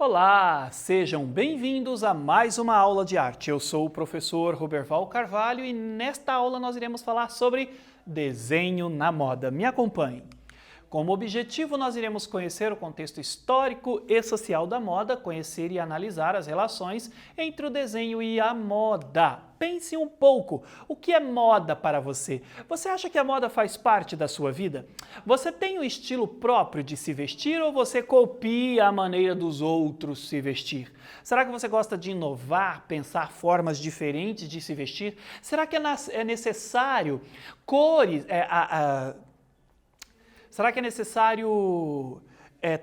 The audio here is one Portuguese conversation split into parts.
Olá, sejam bem-vindos a mais uma aula de arte. Eu sou o professor Roberval Carvalho e nesta aula nós iremos falar sobre desenho na moda. Me acompanhe. Como objetivo, nós iremos conhecer o contexto histórico e social da moda, conhecer e analisar as relações entre o desenho e a moda. Pense um pouco, o que é moda para você? Você acha que a moda faz parte da sua vida? Você tem um estilo próprio de se vestir ou você copia a maneira dos outros se vestir? Será que você gosta de inovar, pensar formas diferentes de se vestir? Será que é necessário cores... Será que é necessário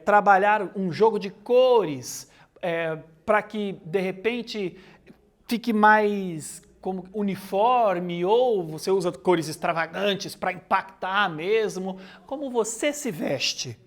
trabalhar um jogo de cores para que, de repente, fique mais como uniforme ou você usa cores extravagantes para impactar mesmo? Como você se veste?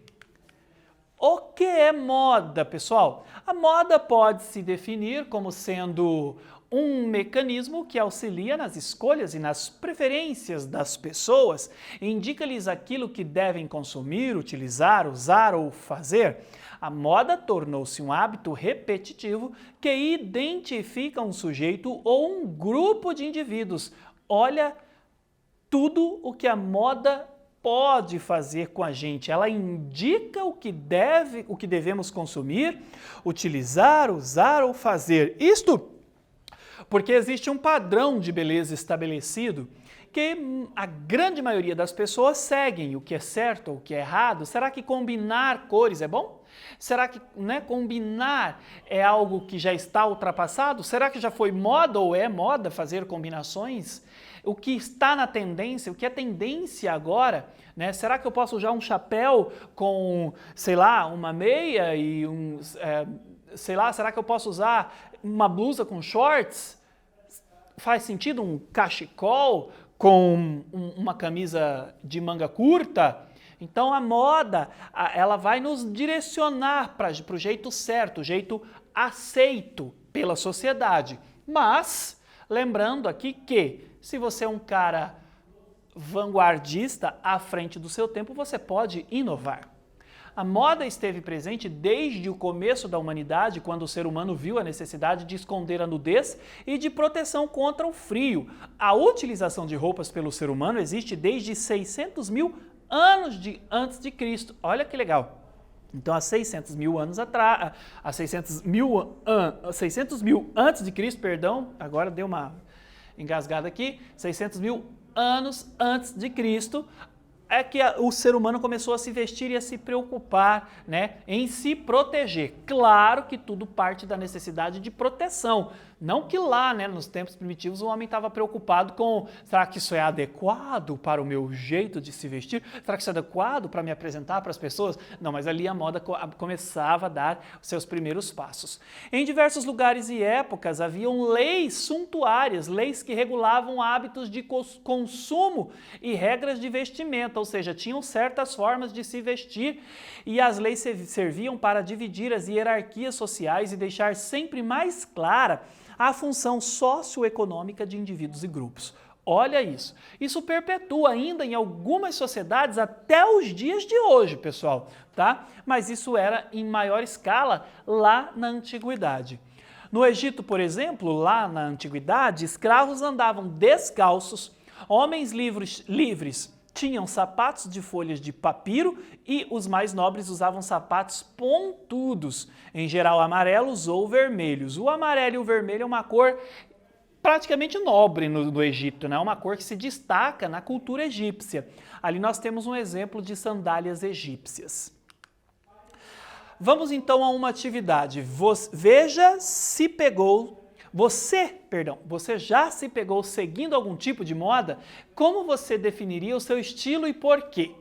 O que é moda, pessoal? A moda pode se definir como sendo um mecanismo que auxilia nas escolhas e nas preferências das pessoas, indica-lhes aquilo que devem consumir, utilizar, usar ou fazer. A moda tornou-se um hábito repetitivo que identifica um sujeito ou um grupo de indivíduos. Olha tudo o que a moda pode fazer com a gente. Ela indica o que devemos consumir, utilizar, usar ou fazer. Isto porque existe um padrão de beleza estabelecido que a grande maioria das pessoas seguem, o que é certo ou o que é errado. Será que combinar cores é bom? Será que combinar é algo que já está ultrapassado? Será que já foi moda ou é moda fazer combinações? O que está na tendência, o que é tendência agora, né? Será que eu posso usar um chapéu com, sei lá, uma meia e será que eu posso usar uma blusa com shorts? Faz sentido um cachecol com uma camisa de manga curta? Então a moda, ela vai nos direcionar para o jeito certo, o jeito aceito pela sociedade. Mas, lembrando aqui que se você é um cara vanguardista à frente do seu tempo, você pode inovar. A moda esteve presente desde o começo da humanidade, quando o ser humano viu a necessidade de esconder a nudez e de proteção contra o frio. A utilização de roupas pelo ser humano existe desde 600 mil anos antes de Cristo. Olha que legal! Então, há 600 mil anos atrás, há 600 mil antes de Cristo, perdão, agora deu uma engasgada aqui, 600 mil anos antes de Cristo, é que o ser humano começou a se vestir e a se preocupar, né, em se proteger. Claro que tudo parte da necessidade de proteção. Não que lá, né, nos tempos primitivos, o homem estava preocupado com: será que isso é adequado para o meu jeito de se vestir? Será que isso é adequado para me apresentar para as pessoas? Não, mas ali a moda começava a dar os seus primeiros passos. Em diversos lugares e épocas haviam leis suntuárias, leis que regulavam hábitos de consumo e regras de vestimenta, ou seja, tinham certas formas de se vestir e as leis serviam para dividir as hierarquias sociais e deixar sempre mais clara a função socioeconômica de indivíduos e grupos. Olha isso. Isso perpetua ainda em algumas sociedades até os dias de hoje, pessoal, tá? Mas isso era em maior escala lá na antiguidade. No Egito, por exemplo, lá na antiguidade, escravos andavam descalços, homens livres tinham sapatos de folhas de papiro e os mais nobres usavam sapatos pontudos, em geral amarelos ou vermelhos. O amarelo e o vermelho é uma cor praticamente nobre no Egito, né? Uma cor que se destaca na cultura egípcia. Ali nós temos um exemplo de sandálias egípcias. Vamos então a uma atividade. Veja se você já se pegou seguindo algum tipo de moda? Como você definiria o seu estilo e por quê?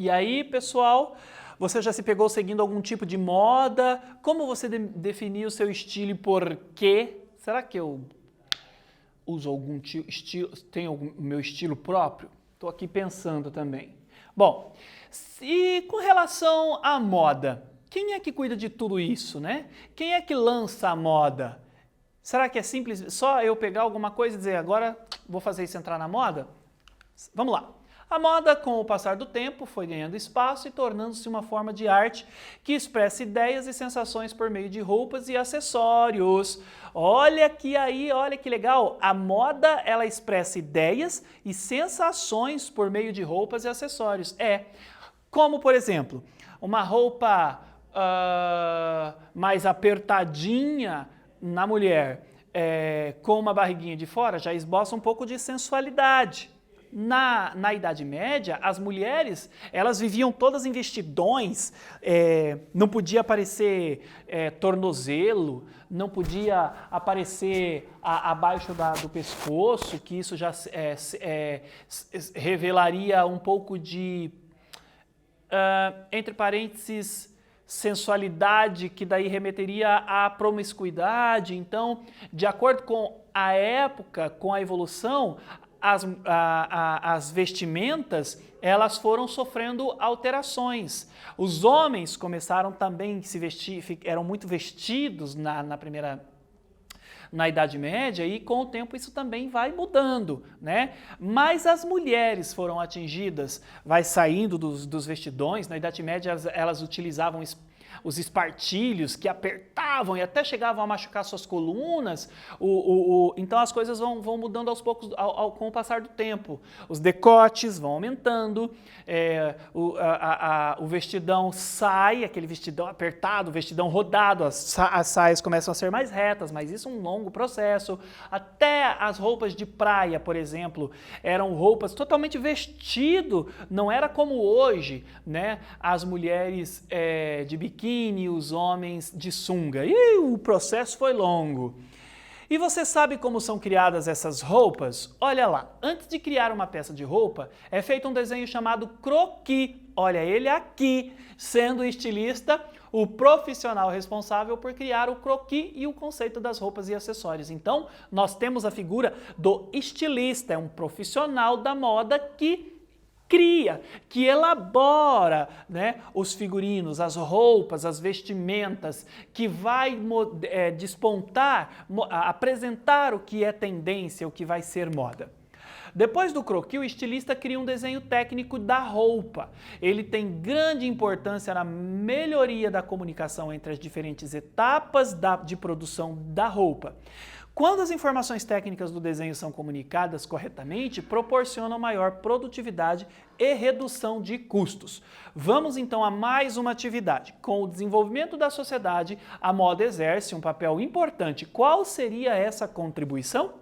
E aí, pessoal, você já se pegou seguindo algum tipo de moda? Como você definiu o seu estilo e por quê? Será que eu uso algum estilo, tenho o meu estilo próprio? Estou aqui pensando também. Bom, e com relação à moda, quem é que cuida de tudo isso, né? Quem é que lança a moda? Será que é simples só eu pegar alguma coisa e dizer agora vou fazer isso entrar na moda? Vamos lá. A moda, com o passar do tempo, foi ganhando espaço e tornando-se uma forma de arte que expressa ideias e sensações por meio de roupas e acessórios. Olha que legal! A moda, ela expressa ideias e sensações por meio de roupas e acessórios. Como, por exemplo, uma roupa mais apertadinha na mulher, com uma barriguinha de fora, já esboça um pouco de sensualidade. Na Idade Média, as mulheres, elas viviam todas em vestidões, não podia aparecer tornozelo, não podia aparecer abaixo do pescoço, que isso já revelaria um pouco de, entre parênteses, sensualidade, que daí remeteria à promiscuidade. Então, de acordo com a época, com a evolução, as vestimentas, elas foram sofrendo alterações. Os homens começaram também a se vestir, eram muito vestidos na Idade Média, e com o tempo isso também vai mudando, né? Mas as mulheres foram atingidas, vai saindo dos vestidões. Na Idade Média elas utilizavam os espartilhos que apertavam e até chegavam a machucar suas colunas. Então as coisas vão mudando aos poucos com o passar do tempo. Os decotes vão aumentando, o vestidão sai, aquele vestidão apertado, o vestidão rodado, as saias começam a ser mais retas, mas isso é um longo processo. Até as roupas de praia, por exemplo, eram roupas totalmente vestido, não era como hoje, né? As mulheres de biquíni, os homens de sunga. E o processo foi longo. E você sabe como são criadas essas roupas? Olha lá, antes de criar uma peça de roupa, é feito um desenho chamado croquis. Olha ele aqui, sendo o estilista o profissional responsável por criar o croquis e o conceito das roupas e acessórios. Então, nós temos a figura do estilista, é um profissional da moda que cria, que elabora, né, os figurinos, as roupas, as vestimentas, que vai despontar, apresentar o que é tendência, o que vai ser moda. Depois do croquis, o estilista cria um desenho técnico da roupa. Ele tem grande importância na melhoria da comunicação entre as diferentes etapas de produção da roupa. Quando as informações técnicas do desenho são comunicadas corretamente, proporcionam maior produtividade e redução de custos. Vamos então a mais uma atividade. Com o desenvolvimento da sociedade, a moda exerce um papel importante. Qual seria essa contribuição?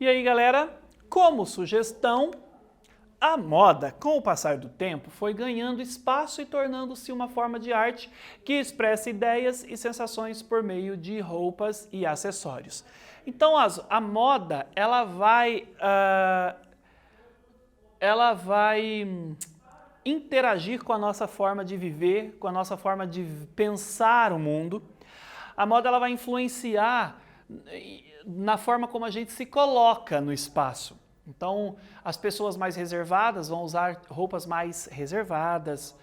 E aí, galera, como sugestão, a moda, com o passar do tempo, foi ganhando espaço e tornando-se uma forma de arte que expressa ideias e sensações por meio de roupas e acessórios. Então, a moda, ela vai interagir com a nossa forma de viver, com a nossa forma de pensar o mundo. A moda, ela vai influenciar na forma como a gente se coloca no espaço. Então, as pessoas mais reservadas vão usar roupas mais reservadas,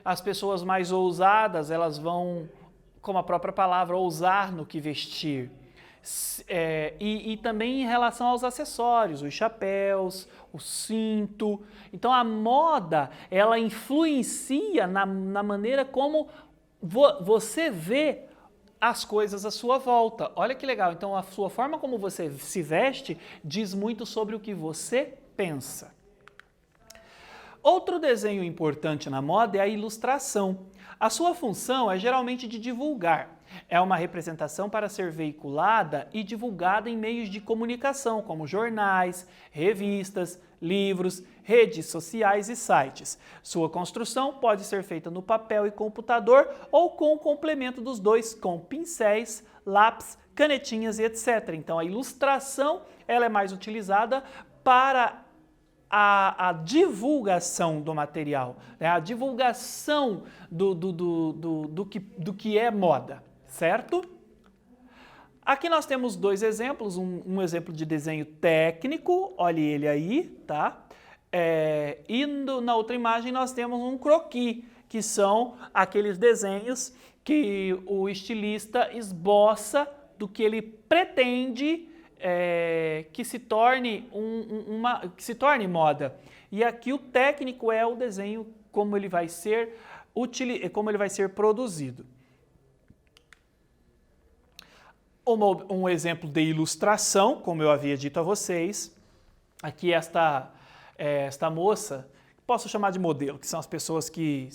as pessoas mais ousadas, elas vão, como a própria palavra, ousar no que vestir. E também em relação aos acessórios, os chapéus, o cinto. Então, a moda, ela influencia na maneira como você vê as coisas à sua volta. Olha que legal, então a sua forma como você se veste diz muito sobre o que você pensa. Outro desenho importante na moda é a ilustração. A sua função é geralmente de divulgar. É uma representação para ser veiculada e divulgada em meios de comunicação, como jornais, revistas, livros, redes sociais e sites. Sua construção pode ser feita no papel e computador ou com o complemento dos dois, com pincéis, lápis, canetinhas e etc. Então, a ilustração ela é mais utilizada para a divulgação do material, né? A divulgação do que é moda, certo? Aqui nós temos dois exemplos, um exemplo de desenho técnico, olhe ele aí, tá? Na outra imagem nós temos um croquis, que são aqueles desenhos que o estilista esboça do que ele pretende que se torne moda. E aqui o técnico é o desenho como ele vai ser produzido. Um exemplo de ilustração, como eu havia dito a vocês, aqui esta moça, posso chamar de modelo, que são as pessoas que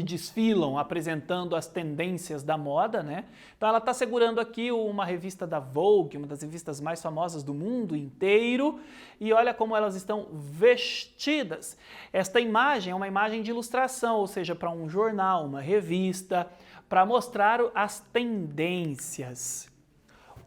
desfilam apresentando as tendências da moda, né? Então ela está segurando aqui uma revista da Vogue, uma das revistas mais famosas do mundo inteiro, e olha como elas estão vestidas. Esta imagem é uma imagem de ilustração, ou seja, para um jornal, uma revista, para mostrar as tendências.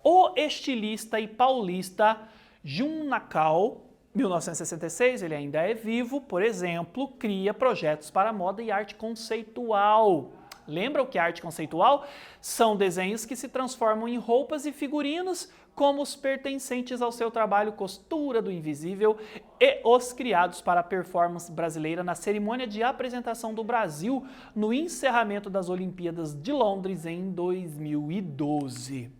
O estilista e paulista Jun Nakao, 1966, ele ainda é vivo, por exemplo, cria projetos para moda e arte conceitual. Lembra o que é arte conceitual? São desenhos que se transformam em roupas e figurinos como os pertencentes ao seu trabalho Costura do Invisível e os criados para a performance brasileira na cerimônia de apresentação do Brasil no encerramento das Olimpíadas de Londres em 2012.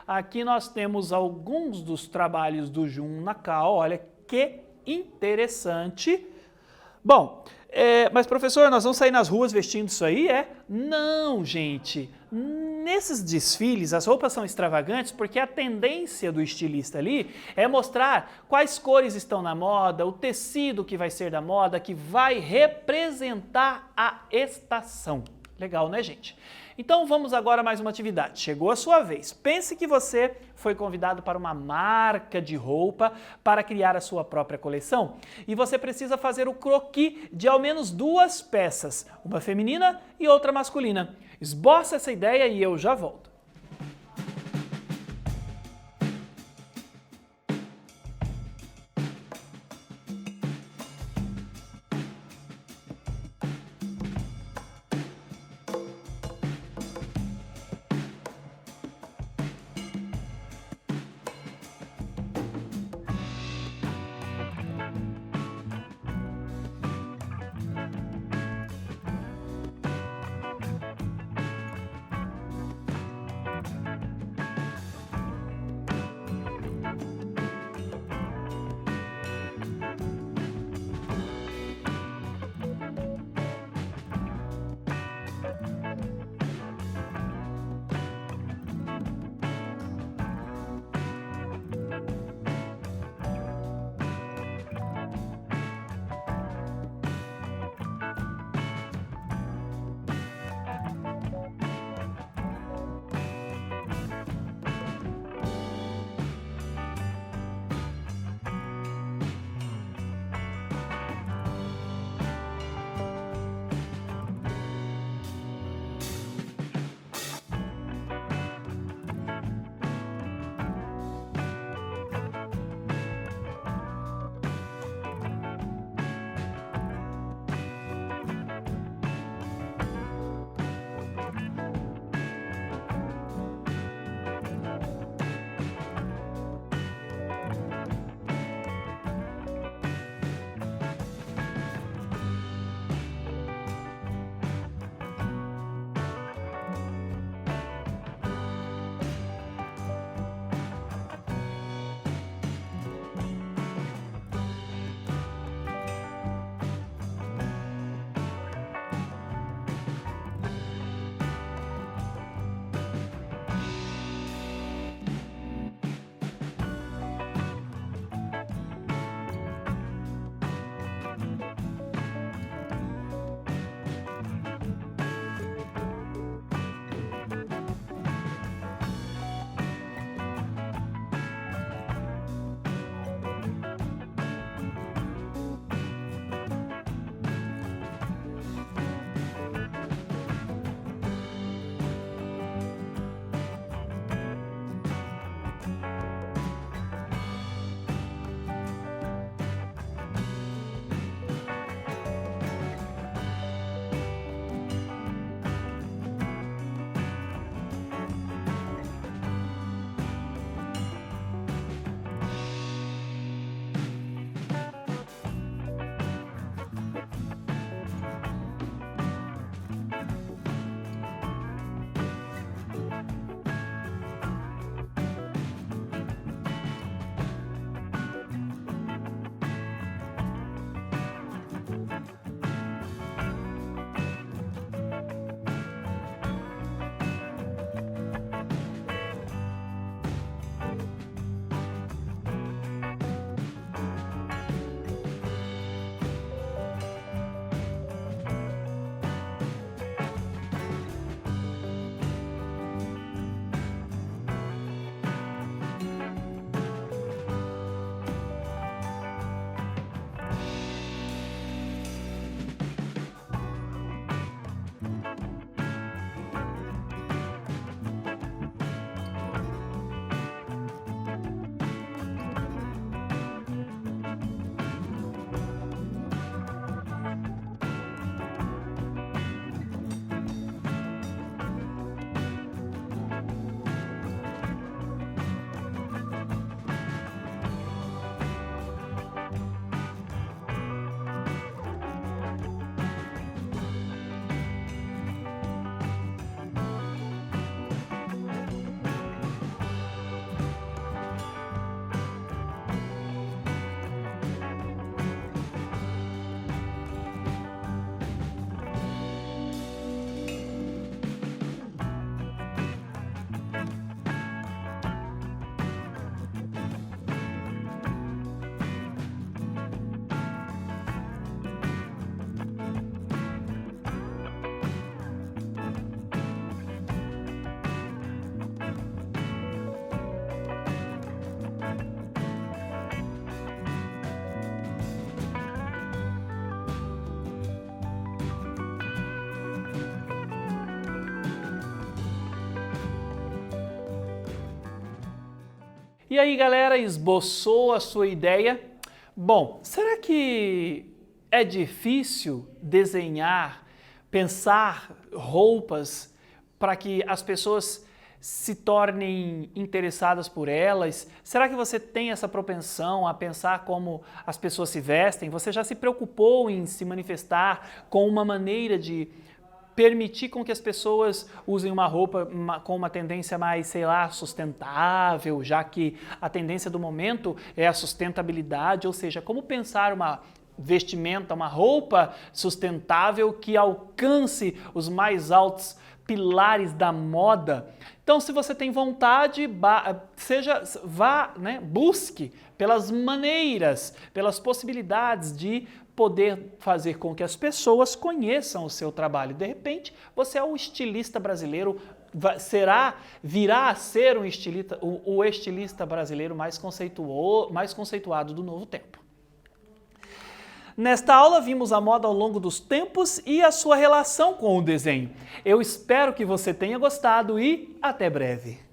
Aqui nós temos alguns dos trabalhos do Jun Nakao, olha que interessante. Bom, mas professor, nós vamos sair nas ruas vestindo isso aí? Não, gente. Nesses desfiles, as roupas são extravagantes porque a tendência do estilista ali é mostrar quais cores estão na moda, o tecido que vai ser da moda, que vai representar a estação. Legal, né, gente? Então vamos agora a mais uma atividade. Chegou a sua vez. Pense que você foi convidado para uma marca de roupa para criar a sua própria coleção e você precisa fazer o croquis de ao menos duas peças, uma feminina e outra masculina. Esboça essa ideia e eu já volto. E aí, galera, esboçou a sua ideia? Bom, será que é difícil desenhar, pensar roupas para que as pessoas se tornem interessadas por elas? Será que você tem essa propensão a pensar como as pessoas se vestem? Você já se preocupou em se manifestar com uma maneira de permitir com que as pessoas usem uma roupa com uma tendência mais, sei lá, sustentável, já que a tendência do momento é a sustentabilidade, ou seja, como pensar uma vestimenta, uma roupa sustentável que alcance os mais altos pilares da moda. Então, se você tem vontade, busque pelas maneiras, pelas possibilidades de poder fazer com que as pessoas conheçam o seu trabalho. De repente, você é o estilista brasileiro, virá a ser o estilista brasileiro mais conceituado do novo tempo. Nesta aula vimos a moda ao longo dos tempos e a sua relação com o desenho. Eu espero que você tenha gostado e até breve!